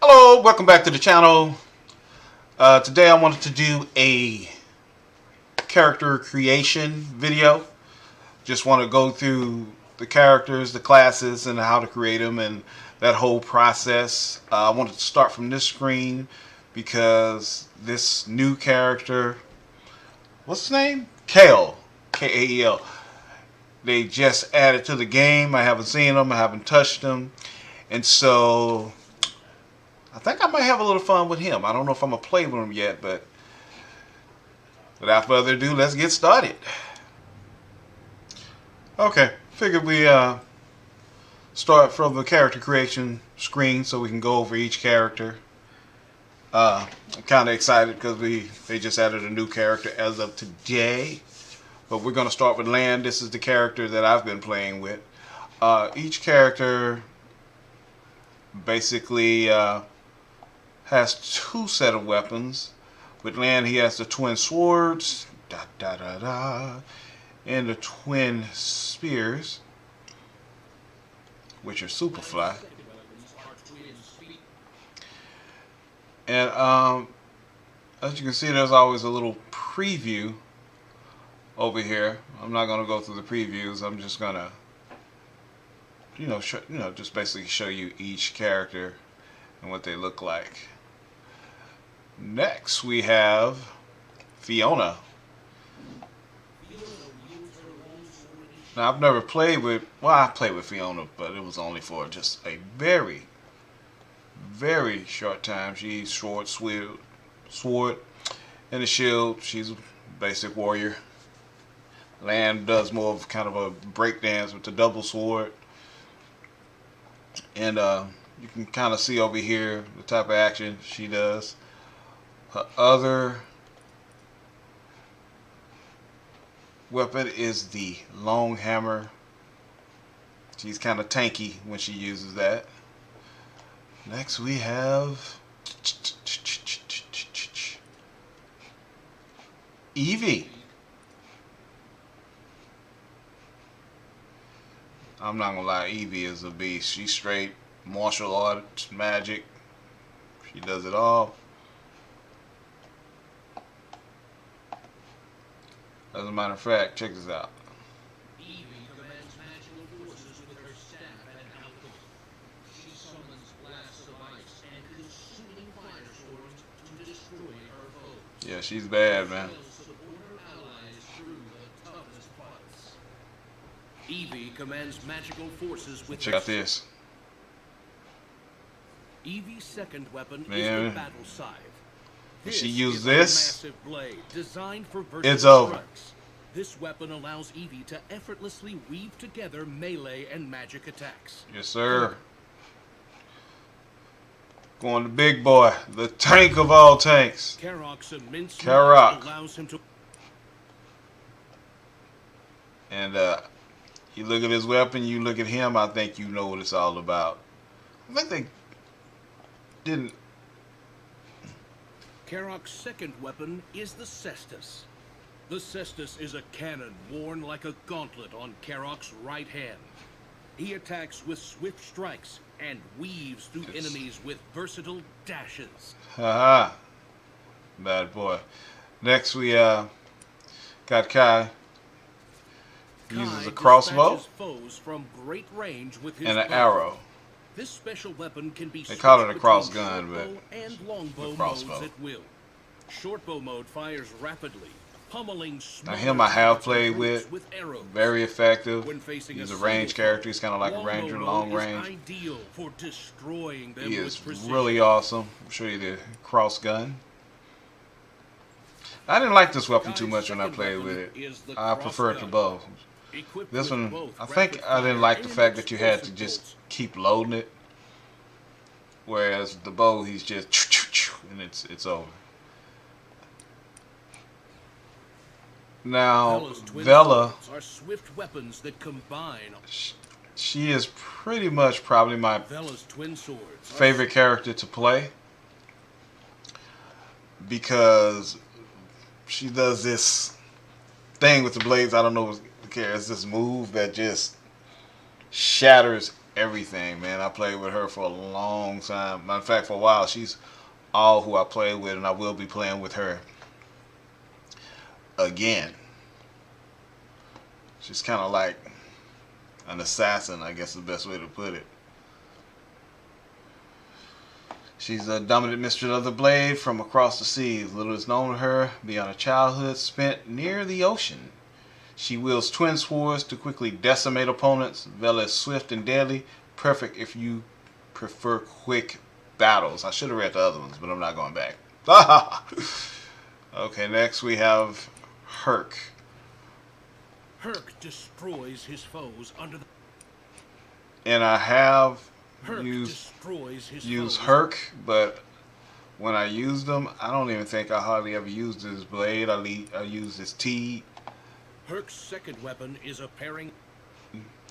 Hello, welcome back to the channel. Today I wanted to do a character creation video. Just want to go through the characters, the classes, and how to create them and that whole process. I wanted to start from this screen because this new character, what's his name? Kale, K-A-E-L. They just added to the game. I haven't seen them, I haven't touched them, and so I think I might have a little fun with him. I don't know if I'm going to play with him yet, but without further ado, let's get started. Okay, figured we start from the character creation screen so we can go over each character. I'm kind of excited because they just added a new character as of today. But we're going to start with Lynn. This is the character that I've been playing with. Each character basically has two set of weapons. With Lynn, he has the twin swords, and the twin spears, which are super fly. And as you can see, there's always a little preview over here. I'm not going to go through the previews. I'm just going to, just basically show you each character and what they look like. Next, we have Fiona. Now, I've never played with, well, I played with Fiona, but it was only for just a very, very short time. She's short, sword, and a shield. She's a basic warrior. Lynn does more of kind of a breakdance with the double sword. And you can kind of see over here the type of action she does. Her other weapon is the long hammer. She's kind of tanky when she uses that. Next we have Evie. I'm not gonna lie, Evie is a beast. She's straight martial arts, magic. She does it all. As a matter of fact, check this out. Evie commands magical forces with her staff and outlook. She summons blasts of ice and consuming firestorms to destroy her foes. Yeah, she's bad, man. Evie commands magical forces with check out this. Evie's second weapon is the battle scythe. If she uses this, massive blade designed for it's over. Strikes. This weapon allows Evie to effortlessly weave together melee and magic attacks. Yes, sir. Going to big boy, the tank of all tanks. Karok's immense Karok allows him to. And you look at his weapon, you look at him, I think you know what it's all about. I think they didn't. Karok's second weapon is the cestus. The cestus is a cannon worn like a gauntlet on Karok's right hand. He attacks with swift strikes and weaves through enemies with versatile dashes. Haha. Bad boy. Next we got Kai. He uses a crossbow foes from great range with his and an arrow. This special weapon can be they call it a cross gun, but and longbow modes at will. Shortbow mode fires rapidly, pummeling. Now him I have played with arrows. Very effective. When facing He's a range character. He's kind of like a ranger, long range. Ideal for destroying them he is with really awesome. I'll show you the cross gun. I didn't like this weapon too much when I played with it. I preferred the bow. This one, I think I didn't like the fact that you had to just keep loading it. Whereas the bow, he's just and it's over. Now, Vela, are swift weapons that combine. She is pretty much probably my favorite character to play because she does this thing with the blades. I don't know what it's this move that just shatters everything, man. I played with her for a long time. Matter of fact, for a while, she's all who I play with, and I will be playing with her again. She's kind of like an assassin, I guess is the best way to put it. She's a dominant mistress of the blade from across the seas. Little is known of her beyond a childhood spent near the ocean. She wields twin swords to quickly decimate opponents. Vela is swift and deadly, perfect if you prefer quick battles. I should have read the other ones, but I'm not going back. Okay, next we have Herc. Herc destroys his foes under the... And I have Herc used foes Herc, but when I used them, I don't even think I hardly ever used his blade. I used his T. Herc's second weapon is a pairing.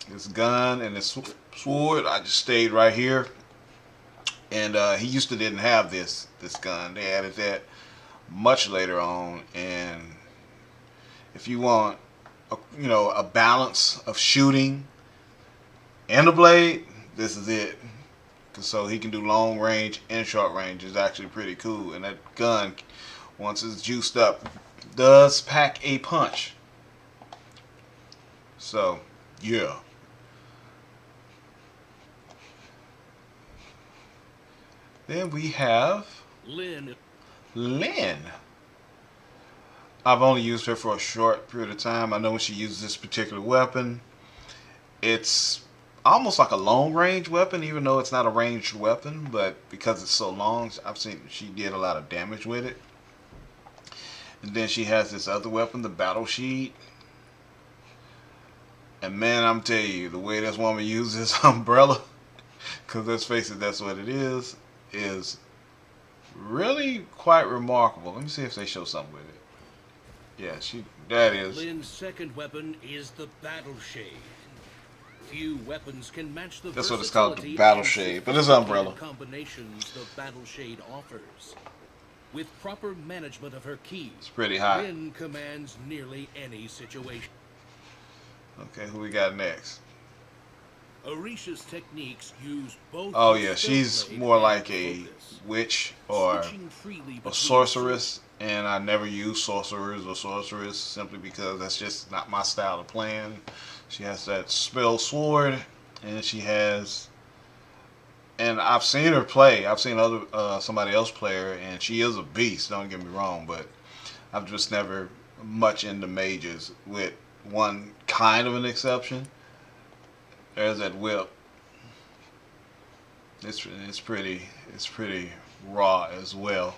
His gun and his sword. I just stayed right here. And he used to didn't have this gun. They added that much later on. And if you want, a balance of shooting and a blade, this is it. So he can do long range and short range. It's actually pretty cool. And that gun, once it's juiced up, does pack a punch. So, yeah. Then we have Lynn. Lynn. I've only used her for a short period of time. I know when she uses this particular weapon, it's almost like a long range weapon, even though it's not a ranged weapon, but because it's so long, I've seen she did a lot of damage with it. And then she has this other weapon, the battle sheet. And man, I'm telling you, the way this woman uses this umbrella, because let's face it, that's what it is really quite remarkable. Let me see if they show something with it. Yeah, that is. Lynn's second weapon is the battle shade. Few weapons can match the That's what it's called, the battle shade, but it's an umbrella. Combinations the battle shade offers. With proper management of her keys, It's pretty high. Lynn commands nearly any situation. Okay, who we got next? Orisha's techniques use both. Oh yeah, she's more like a witch or a sorceress, and I never use sorcerers or sorceress simply because that's just not my style of playing. She has that spell sword, and she has, and I've seen her play. I've seen somebody else play her, and she is a beast. Don't get me wrong, but I've just never much into mages, with one kind of an exception. There's that whip. It's pretty raw as well.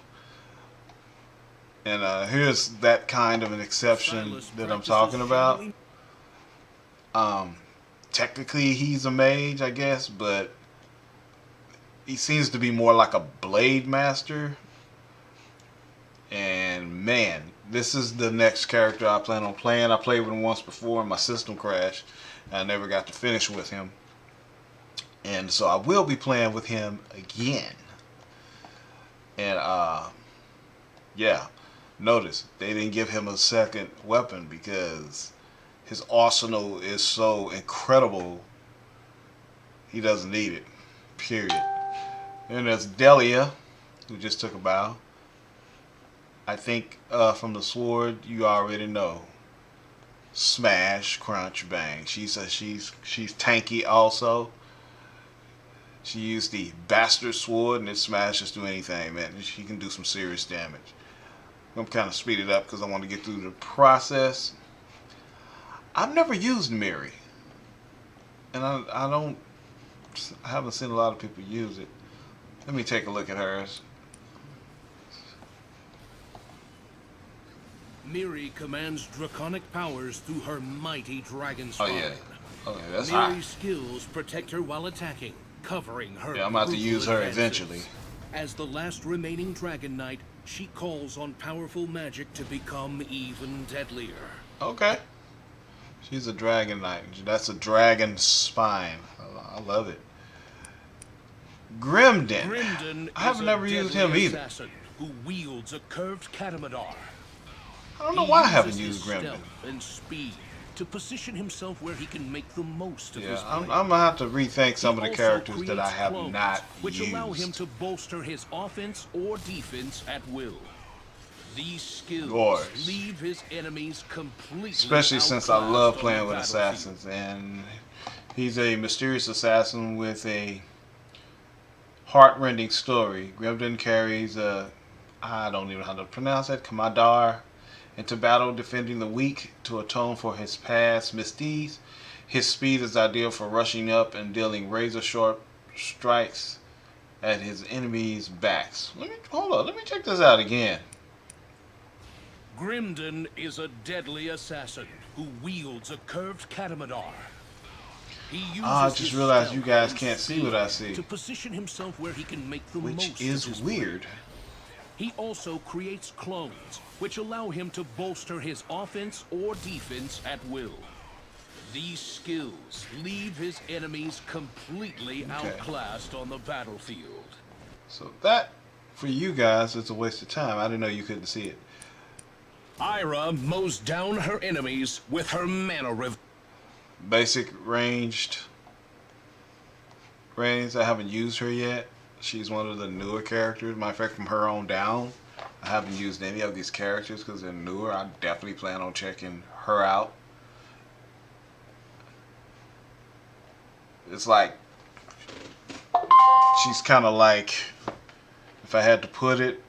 And here's that kind of an exception that I'm talking about. Technically he's a mage, I guess, but he seems to be more like a blade master. And man, this is the next character I plan on playing. I played with him once before and my system crashed. I never got to finish with him. And so I will be playing with him again. And yeah, notice they didn't give him a second weapon because his arsenal is so incredible. He doesn't need it. Period. And there's Dahlia, who just took a bow. I think from the sword you already know. Smash, crunch, bang. She's tanky also. She used the bastard sword and it smashes through anything, man. She can do some serious damage. I'm kind of speed it up because I want to get through the process. I've never used Miri, and I haven't seen a lot of people use it. Let me take a look at hers. Miri commands draconic powers through her mighty dragon spine. Oh yeah, that's hot. Miri's skills protect her while attacking, covering her. Yeah, I'm about to use her advances. eventually. As the last remaining Dragon Knight, she calls on powerful magic to become even deadlier. Okay. She's a Dragon Knight. That's a dragon spine. I love it. Grimdin. I have never used him either. Assassin who wields a curved catamaran. I don't know why I haven't used Grimdin. And speed to position himself where he can make the most of his I'm play. gonna have to rethink some of the He characters also that I creates have clones, not which allow him used. to bolster his offense or defense at will. These skills Yours. leave his enemies completely Especially since I love outclassed on playing the with battlefield. assassins, and he's a mysterious assassin with a heart-rending story. Grimdin carries a, I don't even know how to pronounce it, Commodar, into battle defending the weak to atone for his past misdeeds. His speed is ideal for rushing up and dealing razor-sharp strikes at his enemies' backs. Let me check this out again. Grimdin is a deadly assassin who wields a curved catamanar. He uses I just his realized you stealth guys and can't see what I speed see, to position himself where he can make the which most is of his weird. prey. He also creates clones, which allow him to bolster his offense or defense at will. These skills leave his enemies completely outclassed on the battlefield. So that, for you guys, is a waste of time. I didn't know you couldn't see it. Ira mows down her enemies with her mana rev. Basic ranged range. I haven't used her yet. She's one of the newer characters. Matter of fact, from her on down, I haven't used any of these characters because they're newer. I definitely plan on checking her out. It's like, she's kind of like, if I had to put it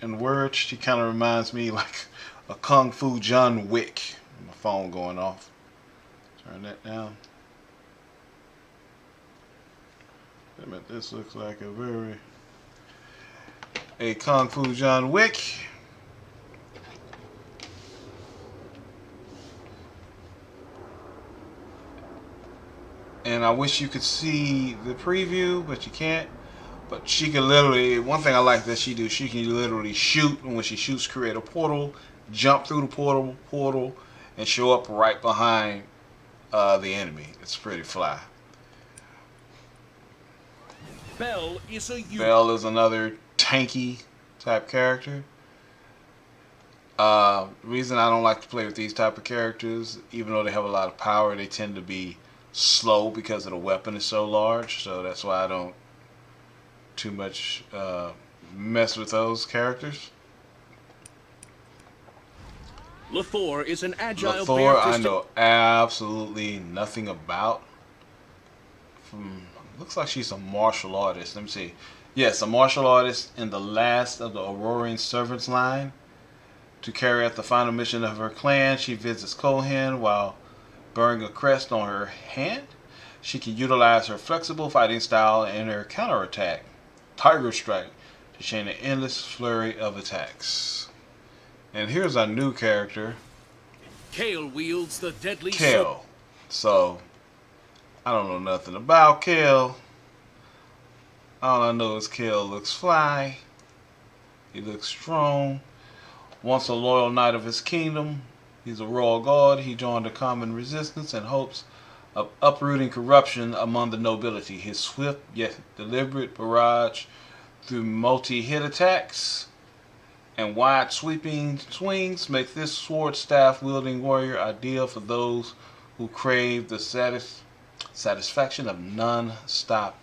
in words, she kind of reminds me like a Kung Fu John Wick. My phone going off. Turn that down. Wait a minute, this looks like a Kung Fu John Wick. And I wish you could see the preview, but you can't. But she can literally, one thing I like that she do, she can literally shoot, and when she shoots, create a portal, jump through the portal, and show up right behind the enemy. It's pretty fly. Bell is a Bell is another tanky type character. Reason I don't like to play with these type of characters, even though they have a lot of power, they tend to be slow because of the weapon is so large. So that's why I don't too much mess with those characters. Lefour is an agile Lefour, I bare-fisted. know absolutely nothing about. Looks like she's a martial artist. Let me see. Yes, a martial artist in the last of the Aurorian servants line. To carry out the final mission of her clan, she visits Kohen while bearing a crest on her hand. She can utilize her flexible fighting style and her counterattack, Tiger Strike, to chain an endless flurry of attacks. And here's our new character, Kale wields the deadly Kale. So, I don't know nothing about Kale. All I know is Kale looks fly. He looks strong. Once a loyal knight of his kingdom, he's a royal guard. He joined the common resistance in hopes of uprooting corruption among the nobility. His swift yet deliberate barrage through multi-hit attacks and wide sweeping swings make this sword staff wielding warrior ideal for those who crave the satisfaction of non-stop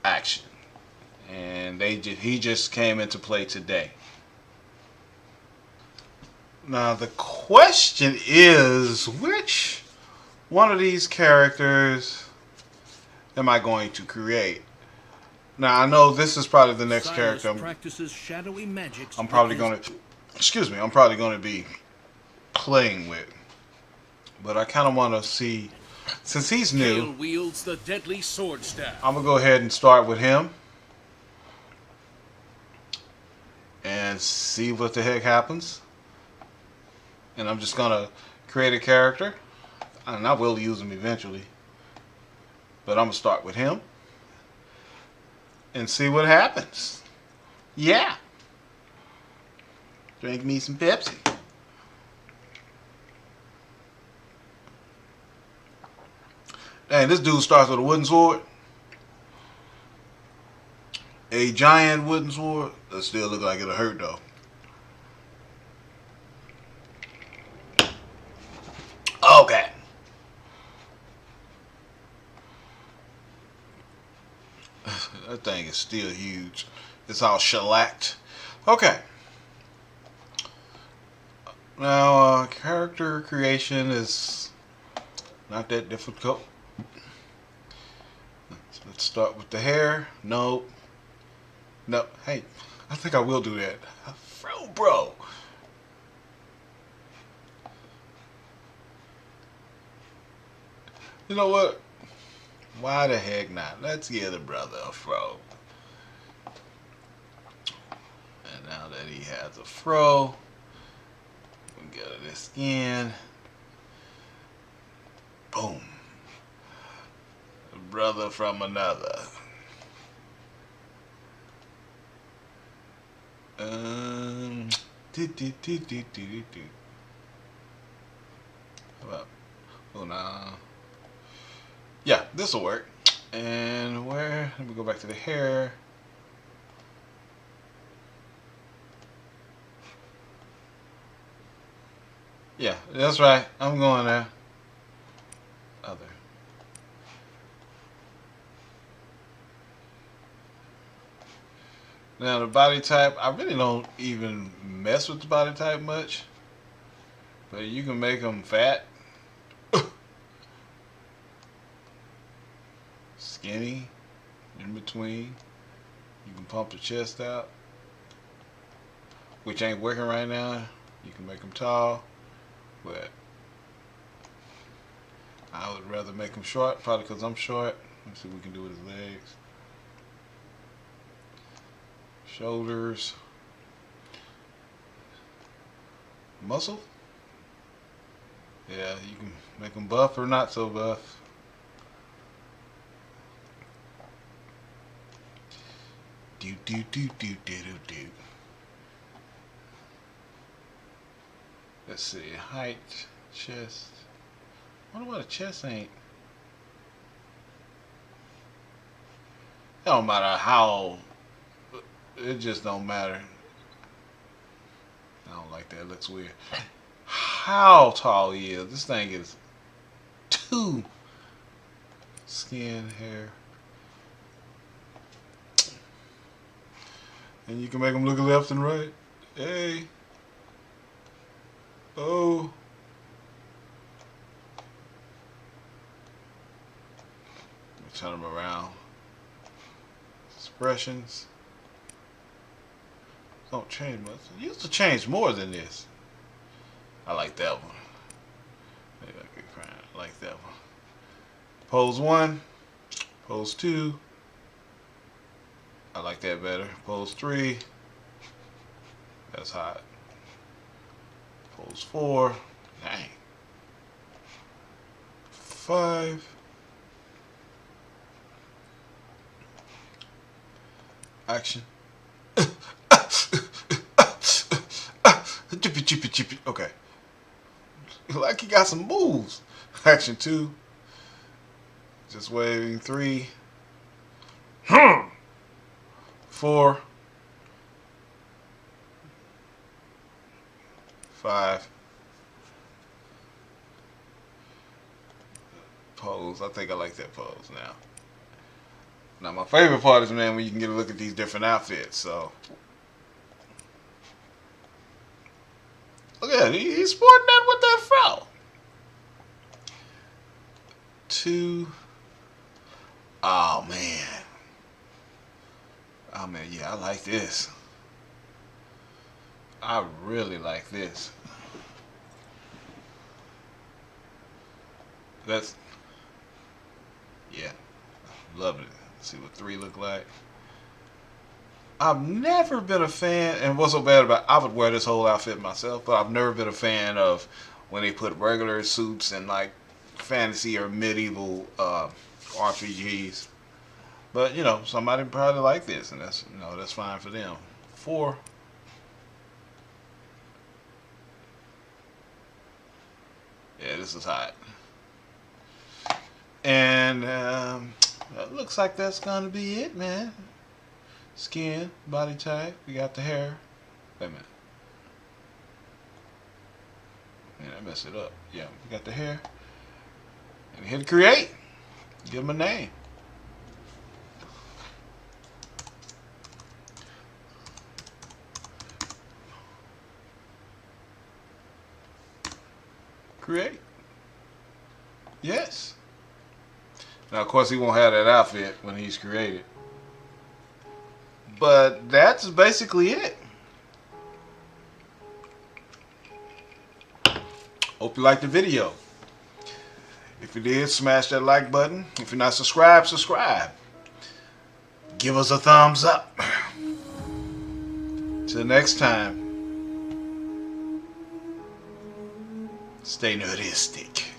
action. And he just came into play today. Now the question is, which one of these characters am I going to create? Now I know this is probably the next Silas character practices shadowy magics I'm probably with going to, I'm probably going to be playing with. But I kind of want to see, since he's new, Kale wields the deadly sword staff. I'm going to go ahead and start with him. And see what the heck happens. And I'm just going to create a character. And I will use him eventually. But I'm going to start with him. And see what happens. Yeah. Drink me some Pepsi. Dang, this dude starts with a wooden sword. A giant wooden sword. That still look like it'll hurt though. That thing is still huge. It's all shellacked. Okay. Now, character creation is not that difficult. Let's start with the hair. Nope. No. Hey, I think I will do that. Fro, bro. You know what? Why the heck not? Let's give the brother a fro. And now that he has a fro, we can go to the skin. Boom. A brother from another. How about? Oh, nah. Yeah, this will work. And where? Let me go back to the hair. Yeah, that's right. I'm going there. Other. Now the body type, I really don't even mess with the body type much. But you can make them fat. Skinny. In between. You can pump the chest out. Which ain't working right now. You can make them tall. But I would rather make them short. Probably because I'm short. Let's see what we can do with his legs. Shoulders. Muscle. Yeah, you can make them buff or not so buff. Do do do do do do do. Let's see, height, chest. I wonder why the chest ain't. It don't matter how. It just don't matter. I don't like that. It looks weird. How tall he is. This thing is too. Skin, hair. And you can make them look left and right. Hey. Oh. Let me turn them around. Expressions. Don't change much. It used to change more than this. I like that one. Maybe I could cry. I like that one. Pose 1. Pose 2. I like that better. Pose 3. That's hot. Pose 4. Dang. 5. Action. Okay. Like he got some moves. Action 2. Just waving 3. 4. 5. Pose. I think I like that pose now. Now my favorite part is, man, when you can get a look at these different outfits. So look at it. He's sporting that with that fro. 2. Oh man. Oh man, yeah, I like this. I really like this. That's, yeah, loving it. Let's see what 3 look like. I've never been a fan, and what's so bad about it, I would wear this whole outfit myself, but I've never been a fan of when they put regular suits in like fantasy or medieval RPGs. But you know, somebody probably like this, and that's, you know, that's fine for them. 4. Yeah, this is hot. And it looks like that's gonna be it, man. Skin, body type. We got the hair. Wait a minute. Man, I messed it up. Yeah, we got the hair. And hit create. Give him a name. create. Yes. Now, of course, he won't have that outfit when he's created. But that's basically it. Hope you liked the video. If you did, smash that like button. If you're not subscribed, subscribe. Give us a thumbs up. Till next time, stay nerdistic.